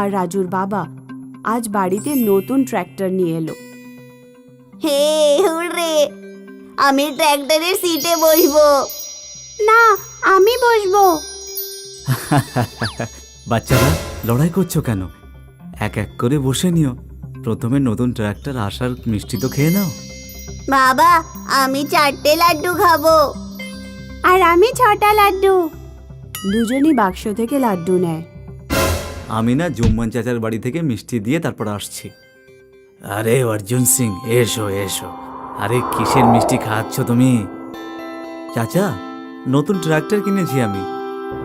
আর রাজুর বাবা আজ বাড়িতে নতুন ট্র্যাক্টর নিয়ে এলো। হে হুররে, আমি ট্র্যাক্টরের সিটে বসবো। না, আমি বসবো। বাচ্চারা লড়াই করছো কেন? এক এক করে বসে নিও। প্রথমে নতুন ট্র্যাক্টর আসার মিষ্টি তো খেয়ে নাও। বাবা, আমি 4টে লাড্ডু খাবো। আর আমি 6টা লাড্ডু। দুজনই বাক্স থেকে লাড্ডু নেয়। আমি না জুম্মান চাচার বাড়ি থেকে মিষ্টি দিয়ে তারপর আসছি। আরে অর্জুন সিং, এসো এসো। আরে কিসের মিষ্টি খাচ্ছ তুমি? চাচা, নতুন ট্র্যাক্টর কিনেছি আমি,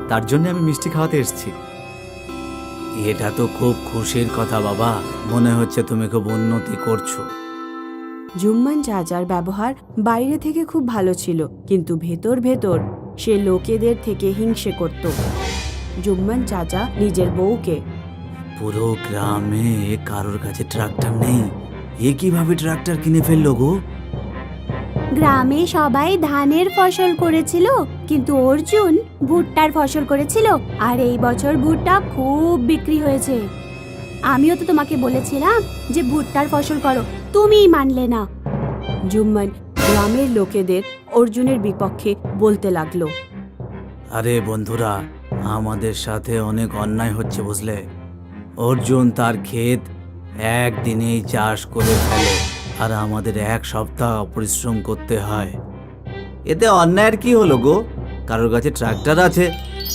তার জন্য আমি মিষ্টি খাওয়াতে এসেছি। এটা তো খুব খুশির কথা বাবা, মনে হচ্ছে তুমি খুব উন্নতি করছো। জুম্মান চাচার ব্যবহার বাইরে থেকে খুব ভালো ছিল, কিন্তু ভেতর ভেতর সে লোকেদের থেকে হিংসে করত। জুম্মান চাচা নিজের বউকে, পুরো গ্রামে কারোর কাছে ট্রাক্টর নেই, এ কিভাবে ট্রাক্টর কিনে ফেললো গো? গ্রামে সবাই ধানের ফসল করেছিল, কিন্তু অর্জুন ভুট্টার ফসল করেছিল, আর এই বছর ভুট্টা খুব বিক্রি হয়েছে। আমিও তো তোমাকে বলেছিলাম যে ভুট্টার ফসল করো, তুমিই মানলে না। জুম্মান গ্রামের লোকেদের অর্জুনের বিপক্ষে বলতে লাগলো। আরে বন্ধুরা, আমাদের সাথে অনেক অন্যায় হচ্ছে বুঝলে। অর্জুন তার ক্ষেত একদিনেই চাষ করে ফেলে, আর আমাদের 1 সপ্তাহ পরিশ্রম করতে হয়। এতে অন্যায়ের কি হলো গো? কারোর কাছে ট্রাক্টর আছে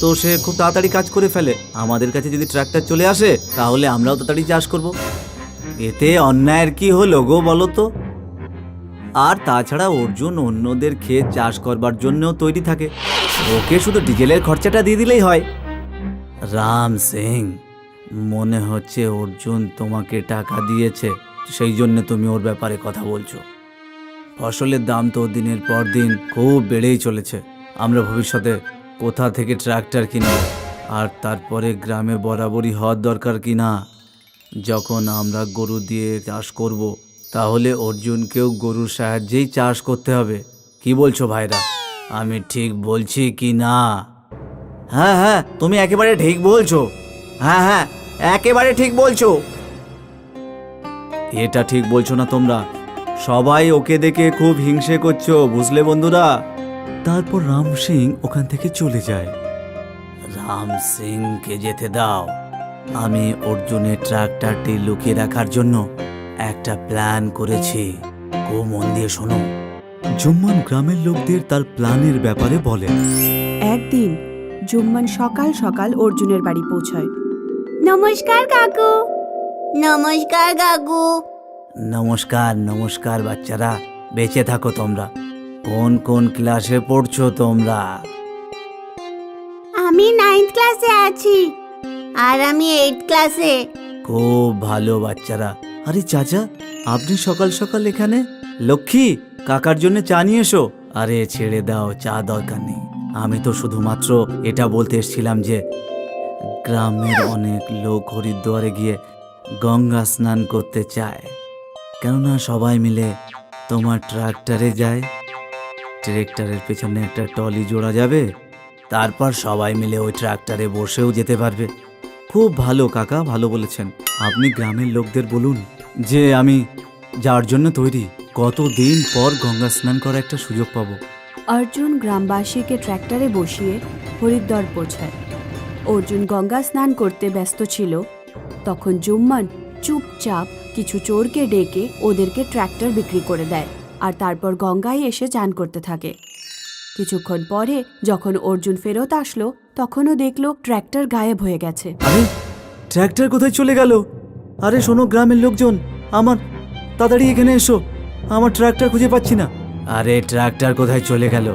তো সে খুব তাড়াতাড়ি কাজ করে ফেলে। আমাদের কাছে যদি ট্রাক্টর চলে আসে তাহলে আমরাও তাড়াতাড়ি চাষ করব। এতে অন্যায়ের কি হলো গো বলো তো? আর তাছাড়া অর্জুন অন্যদের ক্ষেত চাষ করবার জন্যও তৈরি থাকে, ওকে শুধু ডিজেলের খরচাটা দিয়ে দিলেই হয়। রাম সিং, মনে হচ্ছে অর্জুন তোমাকে টাকা দিয়েছে, সেই জন্য তুমি ওর ব্যাপারে কথা বলছো। ফসলের দাম তো দিনের পর দিন খুব বেড়েই চলেছে। আমরা ভবিষ্যতে কোথা থেকে ট্রাক্টর কিনব? আর তারপরে গ্রামে বরাবরই হওয়ার দরকার কি না? যখন আমরা গরু দিয়ে চাষ করব, তাহলে অর্জুনকেও গরুর সাহায্যেই চাষ করতে হবে। কি বলছো ভাইরা, আমি ঠিক বলছি কি না? হ্যাঁ হ্যাঁ, তুমি একেবারে ঠিক বলছো। হ্যাঁ হ্যাঁ, একেবারে ঠিক বলছো। এটা ঠিক বলছো না তোমরা, সবাই ওকে দেখে খুব হিংসে করছো বুঝলে বন্ধুরা। তারপর রাম সিং ওখান থেকে চলে যায়। রাম সিংকে যেতে দাও। আমি অর্জুনের ট্রাক্টরটি লুকিয়ে রাখার জন্য একটা প্ল্যান করেছি, খুব মন দিয়ে শোনো। জুম্মান গ্রামের লোকদের তার প্ল্যানের ব্যাপারে বলে। একদিন জুম্মান সকাল সকাল অর্জুনের বাড়ি পৌঁছায়। নমস্কার কাকু। নমস্কার কাকু। নমস্কার নমস্কার বাচ্চারা, বেঁচে থাকো তোমরা। কোন কোন ক্লাসে পড়ছো তোমরা? আমি 9th ক্লাসে আছি। আর আমি 8th ক্লাসে। খুব ভালো বাচ্চারা। আরে চাচা, আপনি সকাল সকাল এখানে? লক্ষ্মী, কাকার জন্য চা নিয়ে এসো। আরে ছেড়ে দাও, চা দরকার নেই। আমি তো শুধুমাত্র এটা বলতে এসেছিলাম যে গ্রামের অনেক লোক হরিদ্বারে গিয়ে গঙ্গা স্নান করতে চায়। কেননা সবাই মিলে তোমার ট্রাক্টরে যায়, ট্রাক্টরের পেছনে একটা টলি জোড়া যাবে, তারপর সবাই মিলে ওই ট্রাক্টরে বসেও যেতে পারবে। খুব ভালো কাকা, ভালো বলেছেন। আপনি গ্রামের লোকদের বলুন যে আমি যার জন্য তৈরি, কতদিন পর গঙ্গা স্নান করার একটা সুযোগ পাবো। অর্জুন গ্রামবাসীকে ট্র্যাক্টরে বসিয়ে হরিদ্বার পৌঁছায়। অর্জুন গঙ্গা স্নান করতে ব্যস্ত ছিল। তখন জুম্মান চুপচাপ কিছু চোরকে ডেকে ওদেরকে ট্র্যাক্টর বিক্রি করে দেয়, আর তারপর গঙ্গায় এসে চান করতে থাকে। কিছুক্ষণ পরে যখন অর্জুন ফেরত আসলো, তখনও দেখলো ট্র্যাক্টর গায়েব হয়ে গেছে। আরে ট্র্যাক্টর কোথায় চলে গেল? আরে শোনো গ্রামের লোকজন, আমার তাড়াতাড়ি এখানে এসো, আমার ট্র্যাক্টর খুঁজে পাচ্ছি না। আরে ট্র্যাক্টর কোথায় চলে গেল?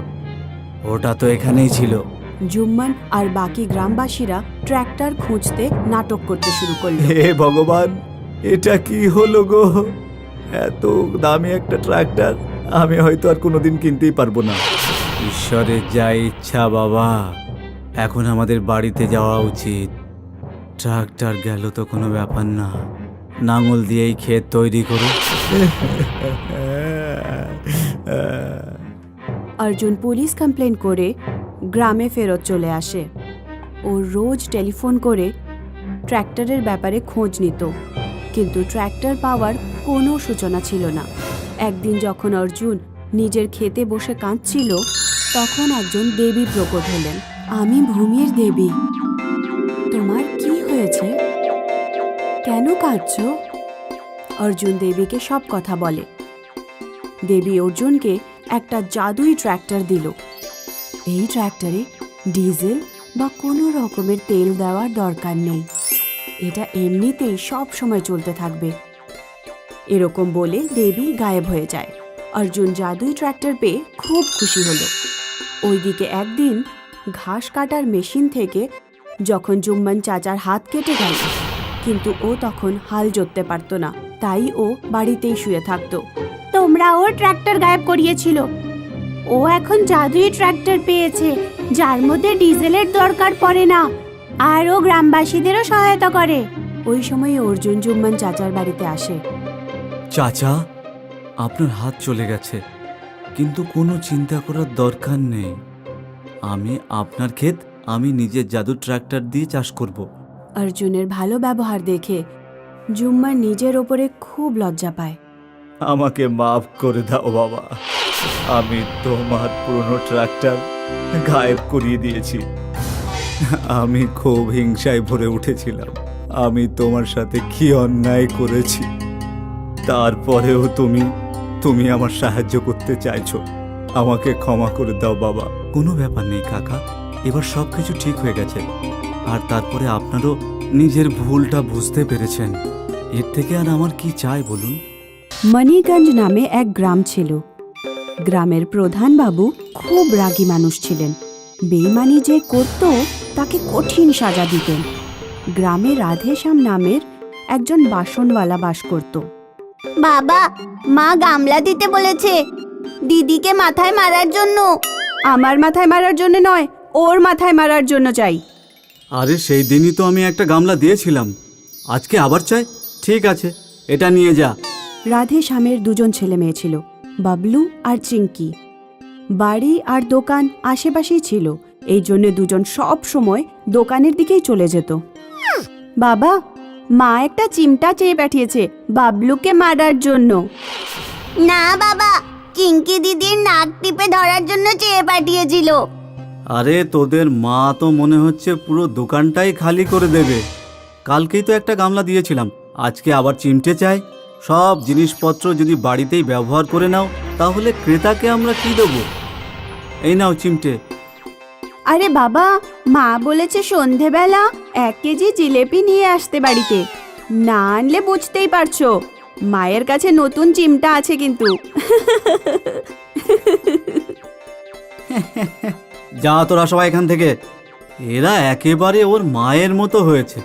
ওটা তো এখানেই ছিল। জুম্মান আর বাকি গ্রামবাসীরা ট্র্যাক্টর খুঁজতে নাটক করতে শুরু করলো। হে ভগবান, এটা কি হলো গো? এত দামি একটা ট্রাক্টর আমি হয়তো আর কোনোদিন কিনতেই পারবো না। ঈশ্বরের যা ইচ্ছা বাবা, এখন আমাদের বাড়িতে যাওয়া উচিত। ট্রাক্টর গেল তো কোনো ব্যাপার না, নাঙল দিয়েই ক্ষেত তৈরি করো। অর্জুন পুলিশ কমপ্লেন করে গ্রামে ফেরত চলে আসে। ও রোজ টেলিফোন করে ট্র্যাক্টরের ব্যাপারে খোঁজ নিত, কিন্তু ট্র্যাক্টর পাওয়ার কোনো সূচনা ছিল না। একদিন যখন অর্জুন নিজের ক্ষেতে বসে কাঁদছিল, তখন একজন দেবী প্রকট হলেন। আমি ভূমির দেবী। তোমার কি হয়েছে? কেন কাঁদছো? অর্জুন দেবীকে সব কথা বলে। দেবী অর্জুনকে একটা জাদুই ট্র্যাক্টর দিল। এই ট্র্যাক্টরে ডিজেল বা কোনো রকমের তেল দেওয়ার দরকার নেই, এটা এমনিতেই সব সময় চলতে থাকবে। এরকম বলে দেবী গায়েব হয়ে যায়। অর্জুন জাদুই ট্র্যাক্টর পেয়ে খুব খুশি হলো। ওইদিকে একদিন ঘাস কাটার মেশিন থেকে যখন জুম্মান চাচার হাত কেটে গেল, কিন্তু ও তখন হাল জোততে পারতো না, তাই ও বাড়িতেই শুয়ে থাকতো। তোমরা ওর ট্রাক্টর গায়েব করিয়েছিল। ও এখন জাদুই ট্রাক্টর পেয়েছে, যার মধ্যে ডিজেলের দরকার পড়ে না, আর ও গ্রামবাসীদেরও সহায়তা করে। ওই সময় অর্জুন জুম্মান চাচার বাড়িতে আসে। চাচা, আপনার হাত চলে গেছে, কিন্তু কোনো চিন্তা করার দরকার নেই। আমি আপনার ক্ষেত আমি নিজের জাদু ট্রাক্টর দিয়ে চাষ করব। অর্জুনের ভালো ব্যবহার দেখে জুম্মান নিজের ওপরে খুব লজ্জা পায়। আমাকে মাফ করে দাও বাবা, আমি তোমার পুরনো ট্রাক্টর গায়েব করিয়ে দিয়েছি। আমি খুব হিংসায় ভরে উঠেছিলাম। আমি তোমার সাথে কি অন্যায় করেছি, তারপরেও তুমি আমার সাহায্য করতে চাইছো। আমাকে ক্ষমা করে দাও বাবা। কোনো ব্যাপার নেই কাকা, এবার সব কিছু ঠিক হয়ে গেছে। আর তারপরে আপনারও নিজের ভুলটা বুঝতে পেরেছেন। এর থেকে আর আমার কি চাই বলুন? মণিগঞ্জ নামে এক গ্রাম ছিল। গ্রামের প্রধান বাবু খুব রাগী মানুষ ছিলেন। বেইমানি যে করত তাকে কঠিন সাজা দিতেন। গ্রামে রাধেশ্যাম নামের একজন বাসনওয়ালা বাস করত। বাবা, মা গামলা দিতে বলেছে দিদিকে মাথায় মারার জন্য। আমার মাথায় মারার জন্য নয়, ওর মাথায় মারার জন্য চাই। আরে সেই দিনই তো আমি একটা গামলা দিয়েছিলাম, আজকে আবার চাই? ঠিক আছে, এটা নিয়ে যা। রাধেশ্যামের দুজন ছেলে মেয়ে ছিল, বাবলু আর চিঙ্কি। বাড়ি আর দোকান আশেপাশেই ছিল, এই জন্য দুজন সব সময় দোকানের দিকেই চলে যেত। বাবা, মা একটা চিমটা চেয়ে পাঠিয়েছে বাবলুকে মারার জন্য। না বাবা, চিঙ্কি দিদির নাক টিপে ধরার জন্য চেয়ে পাঠিয়েছিল। আরে তোদের মা তো মনে হচ্ছে পুরো দোকানটাই খালি করে দেবে। কালকেই তো একটা গামলা দিয়েছিলাম, আজকে আবার চিমটে চাই। সব জিনিসপত্র যদি বাড়িতেই ব্যবহার করে নাও, তাহলে ক্রেতাকে আমরা কি দেবো? এই নাও চিমটে। আরে বাবা, মা বলেছে সন্ধেবেলা 1 কেজি জিলেপি নিয়ে আসতে বাড়িতে। না আনলে বুঝতেই পারছো, মায়ের কাছে নতুন চিমটা আছে কিন্তু। যা তোরা সবাই এখান থেকে, এরা একেবারে ওর মায়ের মতো হয়েছে।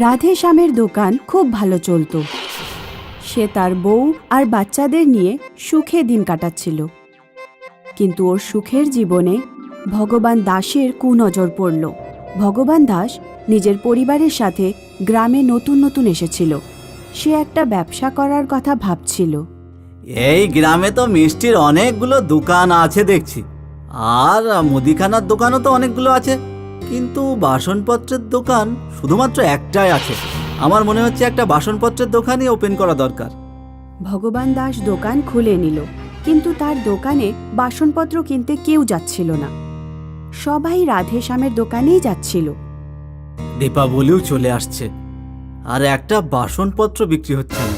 রাধেশ্যামের দোকান খুব ভালো চলতো। সে তার বউ আর বাচ্চাদের নিয়ে সুখে দিন কাটাচ্ছিল। কিন্তু ওর সুখের জীবনে ভগবান দাসের কুনজর পড়ল। ভগবান দাস নিজের পরিবারের সাথে গ্রামে নতুন নতুন এসেছিল। সে একটা ব্যবসা করার কথা ভাবছিল। এই গ্রামে তো মিষ্টির অনেকগুলো দোকান আছে দেখছি, আর মুদিখানার দোকানও তো অনেকগুলো আছে, কিন্তু বাসনপত্রের দোকান শুধুমাত্র একটাই আছে। আমার মনে হচ্ছে একটা বাসনপত্রের দোকানই ওপেন করা দরকার। ভগবান দাস দোকান খুলে নিল, কিন্তু তার দোকানে বাসনপত্র কিনতে কেউ যাচ্ছিল না। সবাই রাধেশ্যামের দোকানেই যাচ্ছিল। দীপাবলিও চলে আসছে, আর একটা বাসনপত্র বিক্রি হচ্ছে না।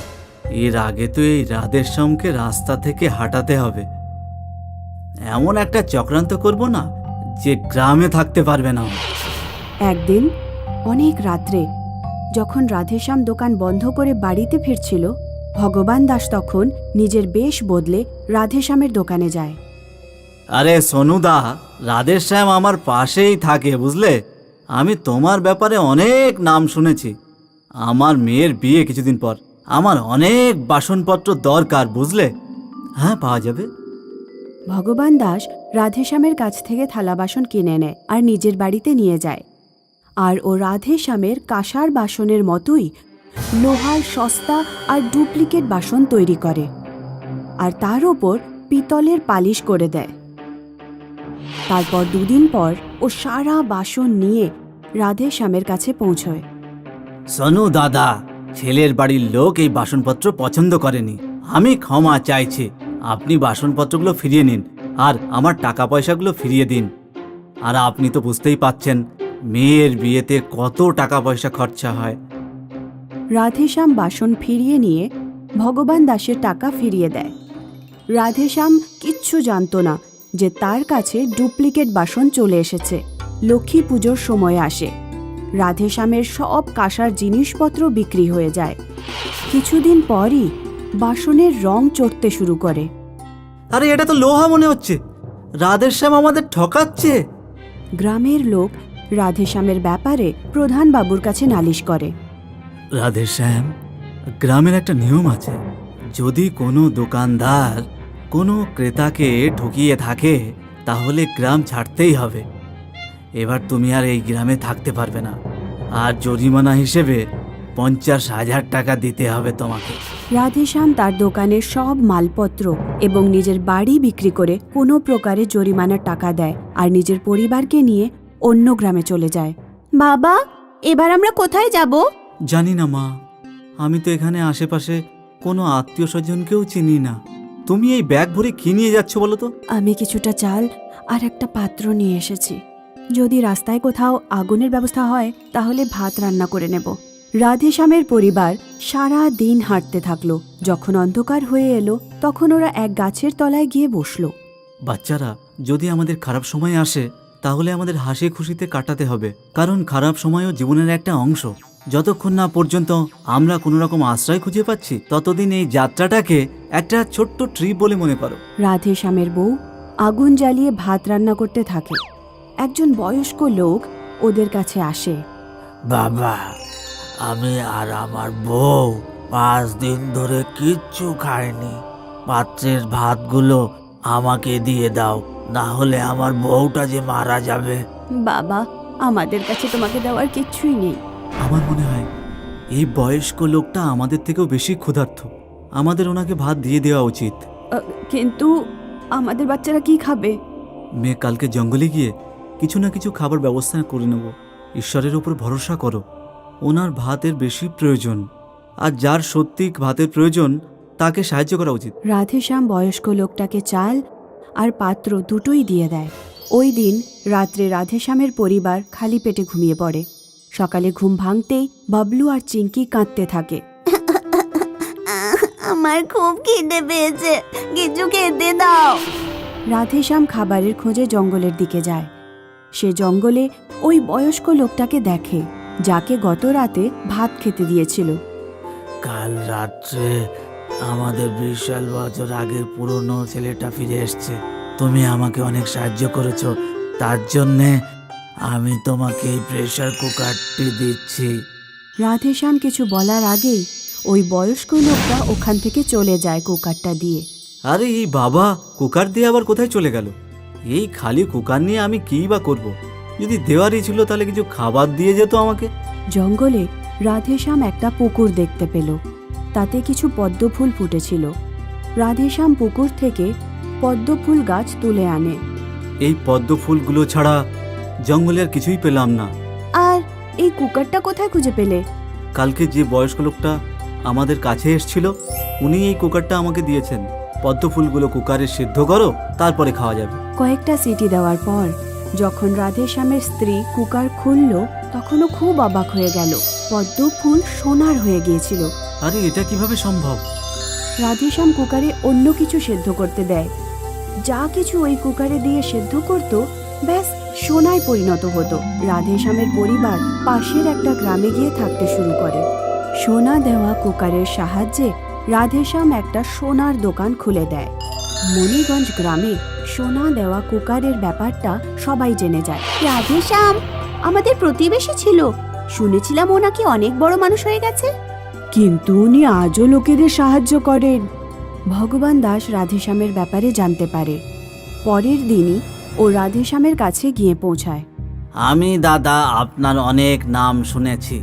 এর আগে তো এই রাধেশ্যামকে রাস্তা থেকে হাঁটাতে হবে। এমন একটা চক্রান্ত করব না যে গ্রামে থাকতে পারবে না। একদিন অনেক রাত্রে যখন রাধেশ্যাম দোকান বন্ধ করে বাড়িতে ফিরছিল, ভগবান দাস তখন নিজের বেশ বদলে রাধেশ্যামের দোকানে যায়। আরে সোনুদা, রাধেশ্যাম আমার পাশেই থাকে বুঝলে। আমি তোমার ব্যাপারে অনেক নাম শুনেছি। আমার মেয়ের বিয়ে কিছুদিন পর, আমার অনেক বাসনপত্র দরকার বুঝলে। হ্যাঁ, পাওয়া যাবে। ভগবান দাস রাধেশ্যামের কাছ থেকে থালা বাসন কিনে নেয় আর নিজের বাড়িতে নিয়ে যায়। আর ও রাধেশ্যামের কাঁসার বাসনের মতোই লোহার সস্তা আর ডুপ্লিকেট বাসন তৈরি করে, আর তার ওপর পিতলের পালিশ করে দেয়। তারপর 2 দিন পর ও সারা বাসন নিয়ে রাধেশ্যামের কাছে পৌঁছয়। শোনো দাদা, ছেলের বাড়ির লোক এই বাসনপত্র পছন্দ করেনি। আমি ক্ষমা চাইছি, আপনি বাসনপত্রগুলো ফিরিয়ে নিন আর আমার টাকা পয়সাগুলো ফিরিয়ে দিন। আর আপনি তো বুঝতেই পাচ্ছেন মেয়ের বিয়েতে কত টাকা পয়সা খরচা হয়। রাধেশ্যাম বাসন ফিরিয়ে নিয়ে ভগবান দাসের টাকা ফিরিয়ে দেয়। রাধেশ্যাম কিচ্ছু জানতো না যে তার কাছে ডুপ্লিকেট বাসন চলে এসেছে। লক্ষ্মী পুজোর সময় আসে। রাধেশ্যামের সব কাঁসার জিনিসপত্র বিক্রি হয়ে যায়। কিছুদিন পরই বাসনের রং চড়তে শুরু করে। আরে এটা তো লোহা মনে হচ্ছে, রাধেশ্যাম আমাদের ঠকাচ্ছে। গ্রামের লোক রাধেশ্যামের ব্যাপারে প্রধান বাবুর কাছে নালিশ করে। রাধেশ্যাম, গ্রামের একটা নিয়ম আছে, যদি কোনো দোকানদার কোনো ক্রেতাকে ঠকিয়ে থাকে তাহলে গ্রাম ছাড়তেই হবে। এবার তুমি আর এই গ্রামে থাকতে পারবে না, আর জরিমানা হিসেবে 50,000 টাকা দিতে হবে তোমাকে। রাধেশ্যাম তার দোকানের সব মালপত্র এবং নিজের বাড়ি বিক্রি করে কোনো প্রকারে জরিমানার টাকা দেয় আর নিজের পরিবারকে নিয়ে অন্য গ্রামে চলে যায়। বাবা, এবার আমরা কোথায় যাব? জানি না মা, আমি তো এখানে আশেপাশে কোনো আত্মীয় স্বজনকেও চিনি না। তুমি এই ব্যাগ ভরে কি নিয়ে যাচ্ছ বলো তো? আমি কিছুটা চাল আর একটা পাত্র নিয়ে এসেছি। যদি রাস্তায় কোথাও আগুনের ব্যবস্থা হয় তাহলে ভাত রান্না করে নেব। রাধেশ্যামের পরিবার সারা দিন হাঁটতে থাকলো। যখন অন্ধকার হয়ে এলো তখন ওরা এক গাছের তলায় গিয়ে বসলো। বাচ্চারা, যদি আমাদের খারাপ সময় আসে তাহলে আমাদের হাসি খুশিতে কাটাতে হবে, কারণ খারাপ সময়ও জীবনের একটা অংশ। যতক্ষণ না পর্যন্ত আমরা কোনো রকম আশ্রয় খুঁজে পাচ্ছি ততদিন এই যাত্রাটাকে একটা ছোট্ট ট্রিপ বলে মনে করো। রাধেশ্যামের বউ আগুন জ্বালিয়ে ভাত রান্না করতে থাকে। একজন বয়স্ক লোক ওদের কাছে আসে। বাবা, আমি আর আমার বউ 5 দিন ধরে কিচ্ছু খাইনি। পাত্রের ভাতগুলো আমাকে দিয়ে দাও, না হলে আমার বউটা যে মারা যাবে। বাবা, আমাদের কাছে তোমাকে দেওয়ার কিচ্ছুই নেই। আমার মনে হয় এই বয়স্ক লোকটা আমাদের থেকেও বেশি ক্ষুধার্ত। আমাদের ওনাকে ভাত দিয়ে দেওয়া উচিত। কিন্তু আমাদের বাচ্চারা কি খাবে? মেয়ে, কালকে জঙ্গলে গিয়ে কিছু না কিছু খাবার ব্যবস্থা করে নেব। ঈশ্বরের উপর ভরসা করো, ওনার ভাতের বেশি প্রয়োজন, আর যার সত্যি ভাতের প্রয়োজন তাকে সাহায্য করা উচিত। রাধেশ্যাম বয়স্ক লোকটাকে চাল আর পাত্র দুটোই দিয়ে দেয়। ওই দিন রাত্রে রাধেশ্যামের পরিবার খালি পেটে ঘুমিয়ে পড়ে। সকালে ঘুম ভাঙতেই বাবলু আর চিঙ্কি কাঁদতে থাকে। আমার খুব খিদে পেয়েছে, কিছু খেতে দাও। রাধেশ্যাম খাবারের খোঁজে জঙ্গলের দিকে যায়। সে জঙ্গলে ওই বয়স্ক লোকটাকে দেখে, যাকে গত রাতে ভাত খেতে দিয়েছিল। কাল রাত্রে আমাদের 20 বছর আগের পুরনো ছেলেটা ফিরে এসছে। তুমি আমাকে অনেক সাহায্য করেছো, তার জন্যে আমি তোমাকে এই প্রেসার কুকারটি দিচ্ছি। রাধেশ্যাম কিছু বলার আগেই ওই বয়স্ক লোকটা ওখান থেকে চলে যায় কুকারটা দিয়ে। আরে এই বাবা, কুকার দিয়ে আবার কোথায় চলে গেল? এই খালি কুকার নিয়ে আমি কী বা করব? যদি দেওয়ারই ছিল তাহলে কিছু খাবার দিয়ে যেত আমাকে। জঙ্গলে রাধেশ্যাম একটা পুকুর দেখতে পেল। তাতে কিছু পদ্মফুল ফুটেছিল। রাধেশ্যাম পুকুর থেকে পদ্মফুল গাছ তুলে আনে। এই পদ্ম ফুলগুলো ছাড়া জঙ্গলে আর কিছুই পেলাম না। আর এই কুকারটা কোথায় খুঁজে পেলে? কালকে যে বয়স্ক লোকটা আমাদের কাছে এসেছিল উনি এই কুকারটা আমাকে দিয়েছেন। পদ্ম ফুলগুলো কুকারে সিদ্ধ করো, তারপরে খাওয়া যাবে। কয়েকটা সিটি দেওয়ার পর যখন রাধেশ্যামের স্ত্রী কুকার খুলল তখনও খুব অবাক হয়ে গেল। পদ্ম ফুল সোনার হয়ে গিয়েছিল। আরে এটা কিভাবে সম্ভব? রাধেশ্যাম কুকারে অন্য কিছু সেদ্ধ করতে দেয়। যা কিছু ওই কুকারে দিয়ে সেদ্ধ করত ব্যাস সোনায় পরিণত হতো। রাধেশ্যামের পরিবার পাশের একটা গ্রামে গিয়ে থাকতে শুরু করে। সোনা দেওয়া কুকারের সাহায্যে রাধেশ্যাম একটা সোনার দোকান খুলে দেয়। মণিগঞ্জ গ্রামে সোনা দেওয়া কুকারের ব্যাপারটা সবাই জেনে যায়। রাধেশ্যাম আমাদের প্রতিবেশী ছিল, শুনেছিলাম ও নাকি অনেক বড় মানুষ হয়ে গেছে। কিন্তু উনি আজও লোকেদের সাহায্য করেন। ভগবান দাস রাধেশ্যামের ব্যাপারে জানতে পারে। পরের দিনই ও রাধেশ্যামের কাছে গিয়ে পৌঁছায়। আমি দাদা আপনার অনেক নাম শুনেছি।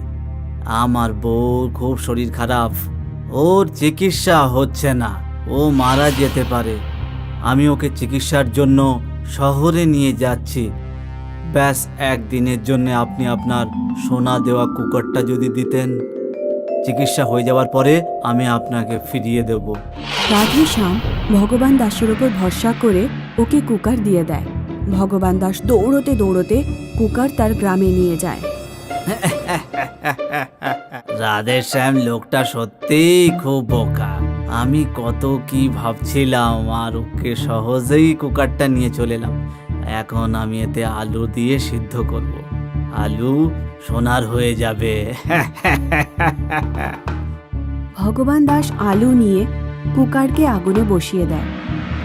আমার বউর খুব শরীর খারাপ, ওর চিকিৎসা হচ্ছে না, ও মারা যেতে পারে। আমি ওকে চিকিৎসার জন্য শহরে নিয়ে যাচ্ছি। ব্যাস একদিনের জন্য আপনি আপনার সোনা দেওয়া কুকারটা যদি দিতেন, চিকিৎসা হয়ে যাওয়ার পরে আমি আপনাকে ফিরিয়ে দেব। রাধে শ্যাম ভগবান দাসের ওপর ভরসা করে ওকে কুকার দিয়ে দেয়। ভগবান দাস দৌড়তে দৌড়তে কুকার তার গ্রামে নিয়ে যায়। রাধেশ্যাম লোকটা সত্যিই খুব বোকা। আমি কত কি ভাবছিলাম আর ওকে সহজেই কুকারটা নিয়ে চলে এলাম। এখন আমি এতে আলু দিয়ে সিদ্ধ করব, আলু সোনার হয়ে যাবে। ভগবান দাস আলু নিয়ে কুকারকে আগুনে বসিয়ে দেয়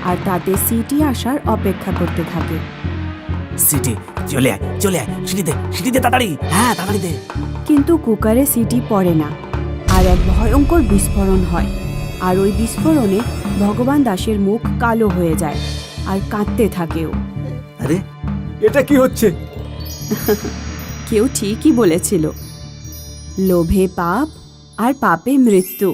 আর তাতে সিটি আসার অপেক্ষা করতে থাকে। সিটি চলে আয়, চলে আয়, সিটি দে তাড়াতাড়ি, হ্যাঁ তাড়াতাড়ি দে। কিন্তু কুকারে সিটি পড়ে না আর এক ভয়ঙ্কর বিস্ফোরণ হয়। আর ওই বিস্ফোরণে ভগবান দাসের মুখ কালো হয়ে যায় আর কাঁদতে থাকেও। আরে এটা কি হচ্ছে? কেউ ঠিকই বলেছিল, লোভে পাপ আর পাপে মৃত্যু।